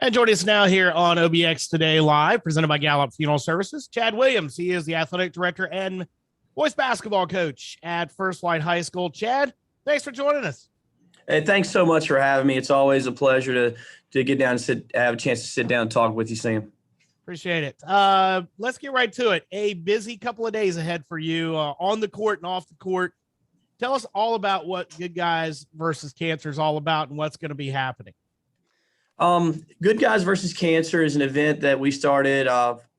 And joining us now here on OBX Today Live, presented by Gallop Funeral Services, Chad Williams. He is the athletic director and boys basketball coach at First Flight High School. Chad, thanks for joining us. Hey, thanks so much for having me. It's always a pleasure to get down and have a chance to sit down and talk with you, Sam. Appreciate it. Let's get right to it. A busy couple of days ahead for you on the court and off the court. Tell us all about what Good Guys versus Cancer is all about and what's going to be happening. Good Guys versus Cancer is an event that we started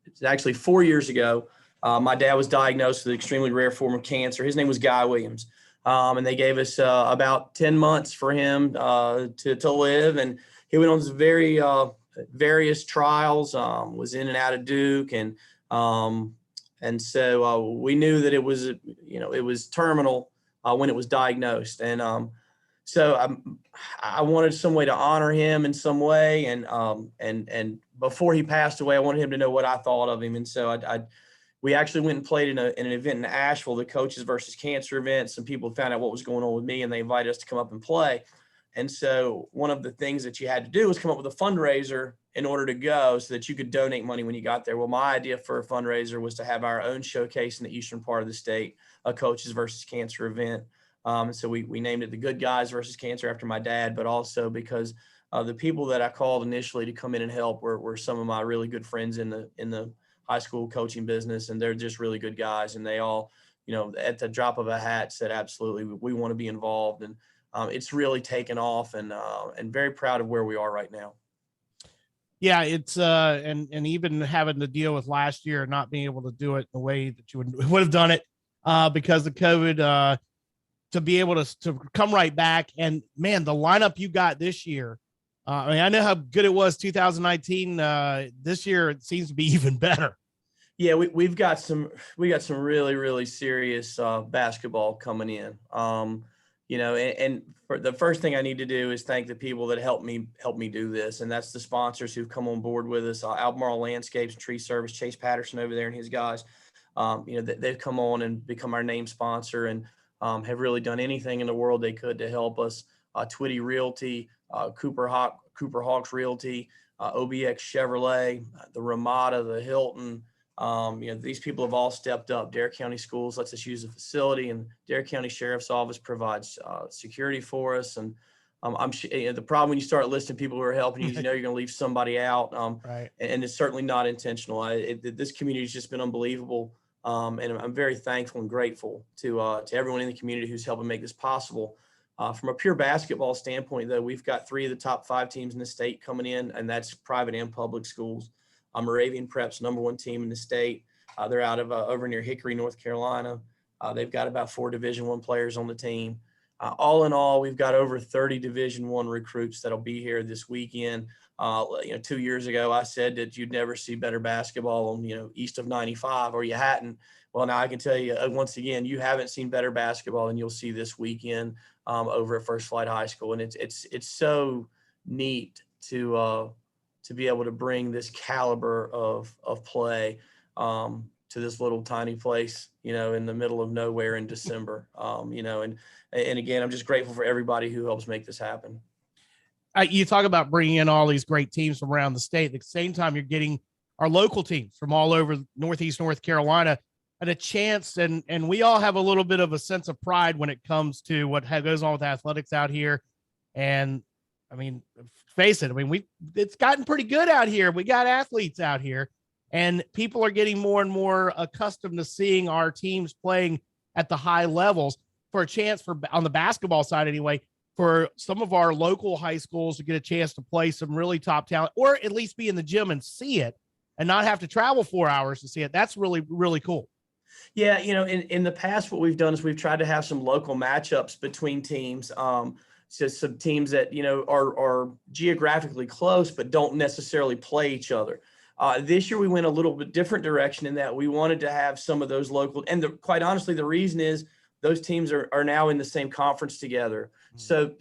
it's actually 4 years ago. My dad was diagnosed with an extremely rare form of cancer. His name was Guy Williams. And they gave us about 10 months for him to live. And he went on some very various trials, was in and out of Duke. And so we knew that it was terminal when it was diagnosed. And so I wanted some way to honor him in some way. And before he passed away, I wanted him to know what I thought of him. And so we actually went and played in an event in Asheville, the Coaches versus Cancer event. Some people found out what was going on with me, and they invited us to come up and play. And so one of the things that you had to do was come up with a fundraiser in order to go so that you could donate money when you got there. Well, my idea for a fundraiser was to have our own showcase in the eastern part of the state, a Coaches versus Cancer event. So we named it the Good Guys versus Cancer after my dad, but also because the people that I called initially to come in and help were some of my really good friends in the high school coaching business, and they're just really good guys. And they all, at the drop of a hat said, absolutely, we want to be involved. And it's really taken off, and very proud of where we are right now. Yeah, it's and even having to deal with last year not being able to do it the way that you would have done it because of COVID, to be able to come right back. And man, the lineup you got this year, I know how good it was 2019. This year it seems to be even better. Yeah, we got some really, really serious basketball coming in. And for the first thing I need to do is thank the people that helped me do this, and that's the sponsors who've come on board with us. Albemarle Landscapes and Tree Service, Chase Patterson over there and his guys. They've come on and become our name sponsor, and have really done anything in the world they could to help us. Twitty Realty, Cooper Hawks Realty, OBX Chevrolet, the Ramada, the Hilton. These people have all stepped up. Dare County Schools lets us use the facility, and Dare County Sheriff's Office provides security for us. And the problem when you start listing people who are helping you, you're going to leave somebody out. Right. And it's certainly not intentional. This community has just been unbelievable. And I'm very thankful and grateful to everyone in the community who's helping make this possible. From a pure basketball standpoint, though, we've got 3 of the top 5 teams in the state coming in, and that's private and public schools. Moravian Prep's #1 team in the state. They're out of over near Hickory, North Carolina. They've got about 4 Division I players on the team. All in all, we've got over 30 Division I recruits that'll be here this weekend. 2 years ago, I said that you'd never see better basketball on, east of 95, or you hadn't. Well, now I can tell you once again, you haven't seen better basketball than you'll see this weekend over at First Flight High School. And it's so neat to be able to bring this caliber of play to this little tiny place, in the middle of nowhere in December. And again, I'm just grateful for everybody who helps make this happen. You talk about bringing in all these great teams from around the state. At the same time, you're getting our local teams from all over Northeast North Carolina and a chance. And we all have a little bit of a sense of pride when it comes to what goes on with athletics out here. And I mean, face it. It's gotten pretty good out here. We got athletes out here, and people are getting more and more accustomed to seeing our teams playing at the high levels. For a chance on the basketball side anyway, for some of our local high schools to get a chance to play some really top talent, or at least be in the gym and see it and not have to travel 4 hours to see it. That's really, really cool. Yeah. In the past, what we've done is we've tried to have some local matchups between teams. So some teams that, are geographically close, but don't necessarily play each other. This year we went a little bit different direction in that we wanted to have some of those local, and quite honestly, the reason is those teams are now in the same conference together. So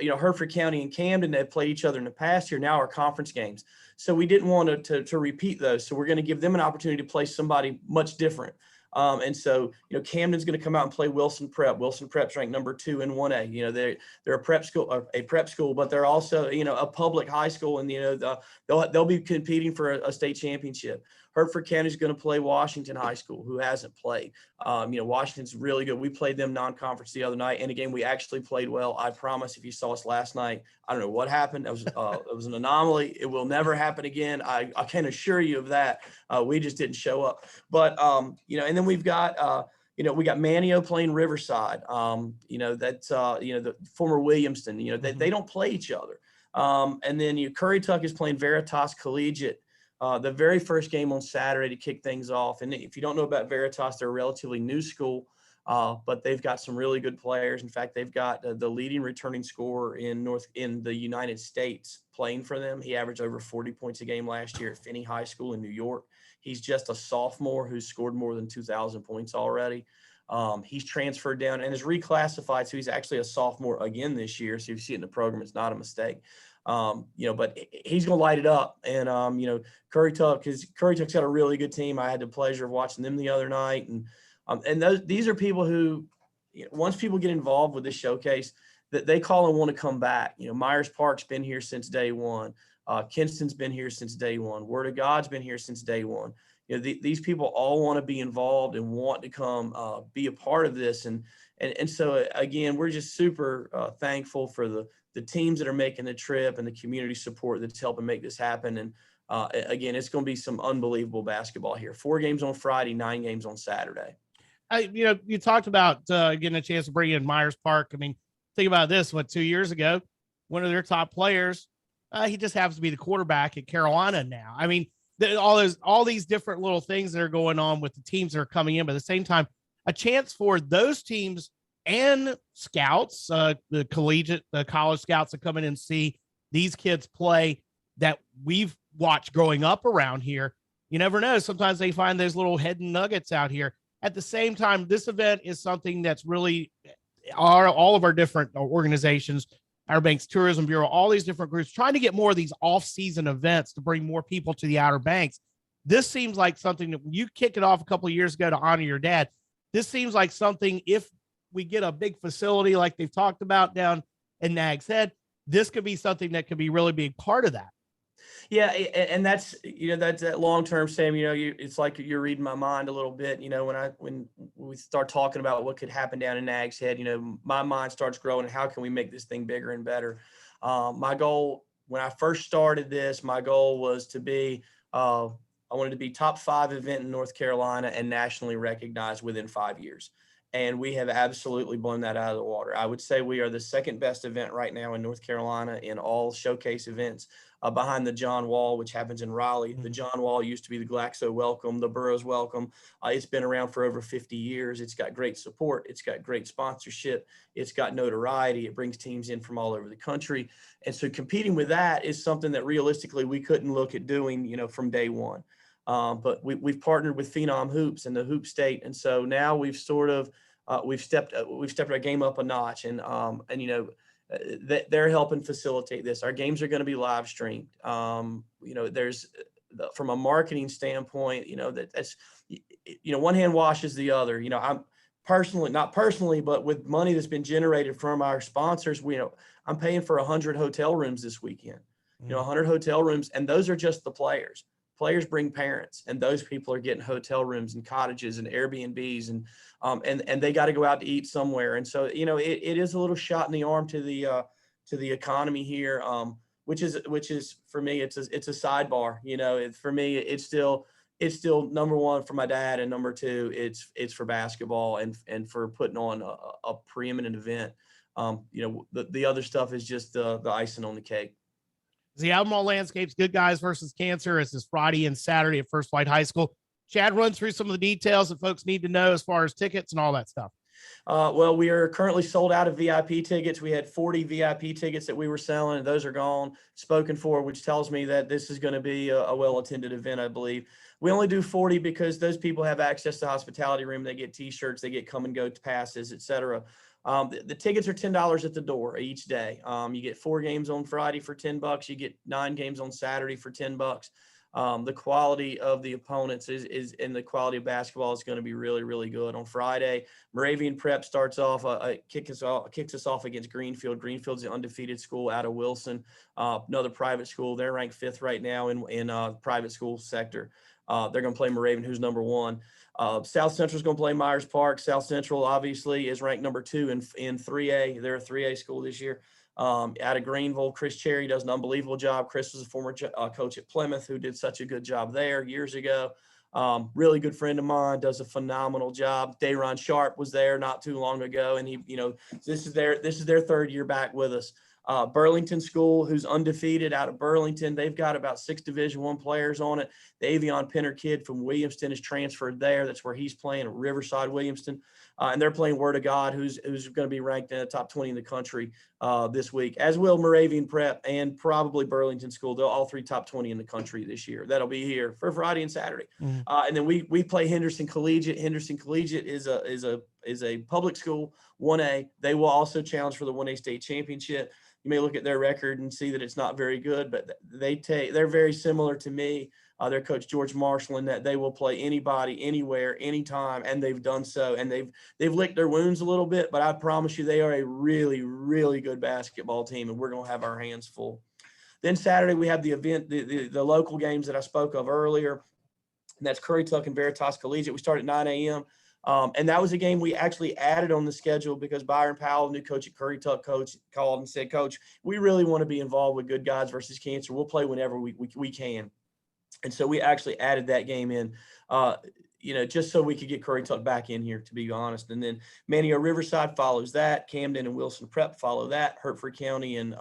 Hertford County and Camden have played each other in the past here, now are conference games. So we didn't want to repeat those. So we're going to give them an opportunity to play somebody much different. And so, Camden's going to come out and play Wilson Prep. Wilson Prep's ranked number 2 in 1A. They're a prep school, but they're also, a public high school, and, they'll be competing for a state championship. Hertford County is going to play Washington High School, who hasn't played. Washington's really good. We played them non-conference the other night, and again, we actually played well. I promise. If you saw us last night, I don't know what happened. It was an anomaly. It will never happen again. I can assure you of that. We just didn't show up. But and then we've got we got Manio playing Riverside. That's the former Williamston. They don't play each other. And then Currituck is playing Veritas Collegiate. The very first game on Saturday to kick things off. And if you don't know about Veritas, they're a relatively new school, but they've got some really good players. In fact, they've got the leading returning scorer in the United States playing for them. He averaged over 40 points a game last year at Finney High School in New York. He's just a sophomore who's scored more than 2,000 points already. He's transferred down and is reclassified, so he's actually a sophomore again this year. So if you see it in the program, it's not a mistake. But he's going to light it up. And, Currituck's got a really good team. I had the pleasure of watching them the other night. And these are people who, once people get involved with this showcase, that they call and want to come back. Myers Park's been here since day one. Kinston's been here since day one. Word of God's been here since day one. These people all want to be involved and want to come be a part of this. And so, again, we're just super thankful for the teams that are making the trip and the community support that's helping make this happen. And again, it's going to be some unbelievable basketball here. 4 games on Friday, 9 games on Saturday. You talked about getting a chance to bring in Myers Park. I mean, think about this. 2 years ago, one of their top players, he just happens to be the quarterback at Carolina now. I mean, all these different little things that are going on with the teams that are coming in, but at the same time, a chance for those teams and scouts, the college scouts that come in and see these kids play that we've watched growing up around here. You never know. Sometimes they find those little hidden nuggets out here. At the same time, this event is something that's really all of our different organizations, Outer Banks Tourism Bureau, all these different groups trying to get more of these off-season events to bring more people to the Outer Banks. This seems like something that when you kicked it off a couple of years ago to honor your dad, this seems like something, if we get a big facility like they've talked about down in Nags Head, this could be something that could be really big part of that. Yeah. And that's that long-term, Sam, it's like you're reading my mind a little bit, when we start talking about what could happen down in Nags Head, my mind starts growing. How can we make this thing bigger and better? My goal when I first started this, my goal was to be, I wanted to be top 5 event in North Carolina and nationally recognized within 5 years. And we have absolutely blown that out of the water. I would say we are the second best event right now in North Carolina in all showcase events, behind the John Wall, which happens in Raleigh. The John Wall used to be the Glaxo Welcome, the Burroughs Welcome. It's been around for over 50 years. It's got great support. It's got great sponsorship. It's got notoriety. It brings teams in from all over the country. And so competing with that is something that realistically we couldn't look at doing, from day one. But we've partnered with Phenom Hoops and the Hoop State. And so now we've sort of, we've stepped our game up a notch, and they're helping facilitate this. Our games are going to be live streamed. There's from a marketing standpoint, that's one hand washes the other. I'm not personally, but with money that's been generated from our sponsors, I'm paying for 100 hotel rooms this weekend. 100 hotel rooms, and those are just the players. Players bring parents, and those people are getting hotel rooms and cottages and Airbnbs, and they got to go out to eat somewhere. And so, it is a little shot in the arm to the economy here, which is for me, it's a sidebar. For me, it's still number one for my dad, and number 2, it's for basketball and for putting on a preeminent event. The other stuff is just the icing on the cake. The Albemarle Landscapes Good Guys versus Cancer is this Friday and Saturday at First Flight High School. Chad, run through some of the details that folks need to know as far as tickets and all that stuff. Well, we are currently sold out of VIP tickets. We had 40 VIP tickets that we were selling, and those are gone, spoken for, which tells me that this is going to be a well-attended event, I believe. We only do 40 because those people have access to the hospitality room. They get T-shirts, they get come and go passes, etc. The tickets are $10 at the door each day. You get 4 games on Friday for $10. You get 9 games on Saturday for $10. The quality of the opponents is and the quality of basketball is going to be really, really good. On Friday, Moravian Prep starts off, kicks us off against Greenfield. Greenfield's an undefeated school out of Wilson, another private school. They're ranked 5th right now in private school sector. They're going to play Moravian, who's number 1. South Central is going to play Myers Park. South Central obviously is ranked number 2 in 3A. They're a 3A school this year. Out of Greenville, Chris Cherry does an unbelievable job. Chris was a former coach at Plymouth who did such a good job there years ago. Really good friend of mine, does a phenomenal job. Dayron Sharp was there not too long ago, and he, this is their 3rd year back with us. Burlington School, who's undefeated out of Burlington, they've got about 6 Division I players on it. The Avion Penner kid from Williamston is transferred there. That's where he's playing, at Riverside Williamston. And they're playing Word of God, who's going to be ranked in the top 20 in the country this week, as will Moravian Prep and probably Burlington School. They're all 3 top 20 in the country this year. That'll be here for Friday and Saturday. And then we play Henderson Collegiate. Henderson Collegiate is a public school, 1A. They will also challenge for the 1A state championship. You may look at their record and see that it's not very good, but they're very similar to me. Their coach George Marshall, in that they will play anybody, anywhere, anytime, and they've done so. And they've licked their wounds a little bit, but I promise you, they are a really, really good basketball team, and we're going to have our hands full. Then Saturday we have the event, the local games that I spoke of earlier, and that's Currituck and Veritas Collegiate. We start at 9 a.m. And that was a game we actually added on the schedule because Byron Powell, new coach at Currituck, called and said, "Coach, we really want to be involved with Good Guys versus Cancer. We'll play whenever we can." And so we actually added that game in, just so we could get Currituck back in here, to be honest. And then Manio Riverside follows that. Camden and Wilson Prep follow that. Hertford County and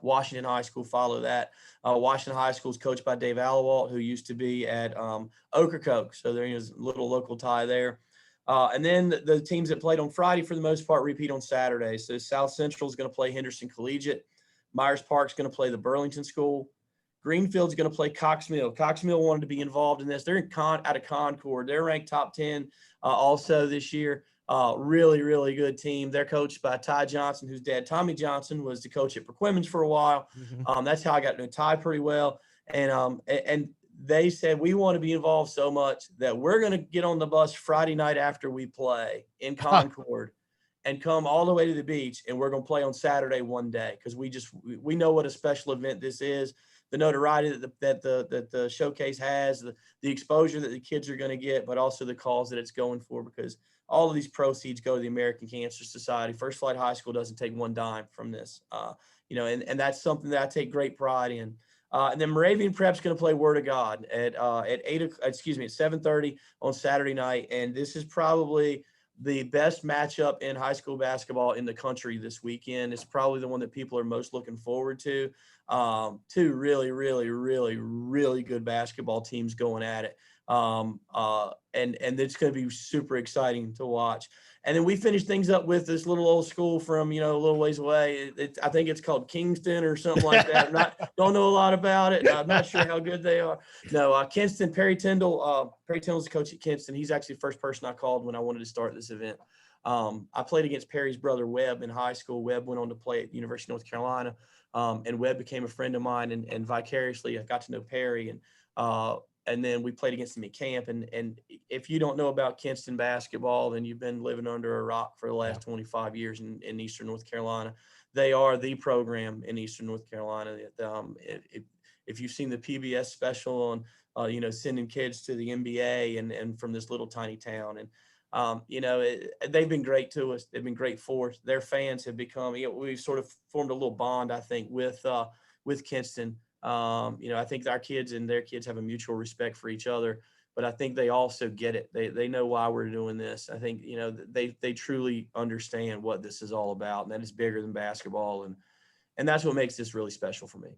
Washington High School follow that. Washington High School is coached by Dave Allawalt, who used to be at Ocracoke. So there is a little local tie there. And then the teams that played on Friday, for the most part, repeat on Saturday. So South Central is going to play Henderson Collegiate. Myers Park is going to play the Burlington School. Greenfield's going to play Cox Mill. Cox Mill wanted to be involved in this. They're out of Concord. They're ranked top 10 also this year. Really, really good team. They're coached by Ty Johnson, whose dad, Tommy Johnson, was the coach at Perquimans for a while. That's how I got to know Ty pretty well. And they said, we want to be involved so much that we're going to get on the bus Friday night after we play in Concord and come all the way to the beach. And we're going to play on Saturday one day because we know what a special event this is. The notoriety that the showcase has, the exposure that the kids are going to get, but also the cause that it's going for, because all of these proceeds go to the American Cancer Society. First Flight High School doesn't take one dime from this, and that's something that I take great pride in. And then Moravian Prep's going to play Word of God at 7:30 on Saturday night. And this is probably the best matchup in high school basketball in the country this weekend. It's probably the one that people are most looking forward to. Two really, really, really, really good basketball teams going at it. And it's going to be super exciting to watch. And then we finished things up with this little old school from, a little ways away. I think it's called Kingston or something like that. Don't know a lot about it. I'm not sure how good they are. No, Kinston, Perry Tyndall. Perry Tyndall's the coach at Kinston. He's actually the first person I called when I wanted to start this event. I played against Perry's brother, Webb, in high school. Webb went on to play at the University of North Carolina. And Webb became a friend of mine, and vicariously I got to know Perry. And then we played against him at camp. And if you don't know about Kinston basketball, then you've been living under a rock for the last 25 years in Eastern North Carolina. They are the program in Eastern North Carolina. If you've seen the PBS special on, sending kids to the NBA and from this little tiny town, and they've been great to us. They've been great for us. Their fans have become, we've sort of formed a little bond, I think, with Kinston. I think our kids and their kids have a mutual respect for each other, but I think they also get it. They know why we're doing this. I think, they truly understand what this is all about, and that it's bigger than basketball. And that's what makes this really special for me.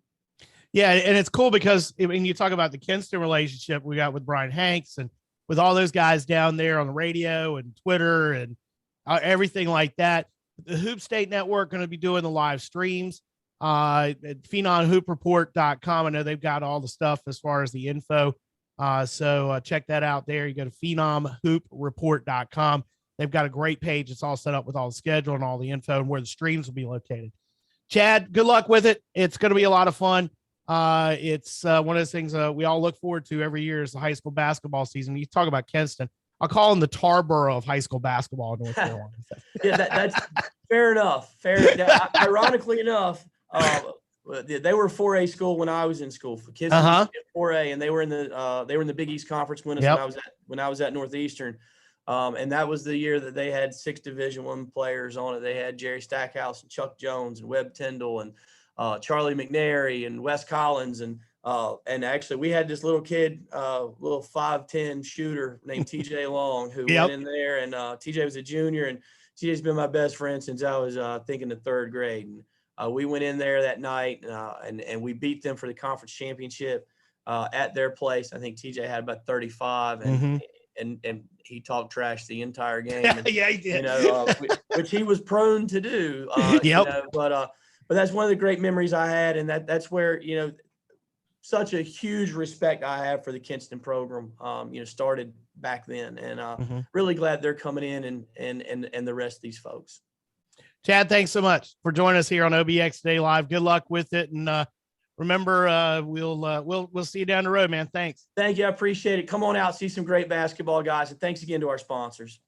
Yeah. And it's cool because when you talk about the Kinston relationship we got with Brian Hanks and with all those guys down there on the radio and Twitter and everything like that, the Hoop State Network going to be doing the live streams. At PhenonHoopReport.com. I know they've got all the stuff as far as the info. So check that out there. You go to PhenonHoopReport.com. They've got a great page. It's all set up with all the schedule and all the info and where the streams will be located. Chad, good luck with it. It's going to be a lot of fun. It's one of those things we all look forward to every year is the high school basketball season. You talk about Kenston. I'll call them the Tarboro of high school basketball in North Carolina. Yeah, that's fair enough. Ironically enough, they were 4A school when I was in school. For kids 4A, and they were in the Big East Conference winners when I was at Northeastern. And that was the year that they had 6 Division I players on it. They had Jerry Stackhouse and Chuck Jones and Webb Tyndall and Charlie McNary and Wes Collins. And actually we had this little kid, little 5'10" shooter named TJ Long, who went in there, and TJ was a junior, and TJ's been my best friend since I was thinking the 3rd grade. And we went in there that night and we beat them for the conference championship at their place. I think TJ had about 35 and he talked trash the entire game. And, yeah, he did. Which he was prone to do. But that's one of the great memories I had, and that's where such a huge respect I have for the Kinston program. Started back then, and really glad they're coming in and the rest of these folks. Chad, thanks so much for joining us here on OBX Today Live. Good luck with it, and remember, we'll see you down the road, man. Thanks. Thank you. I appreciate it. Come on out, see some great basketball guys, and thanks again to our sponsors.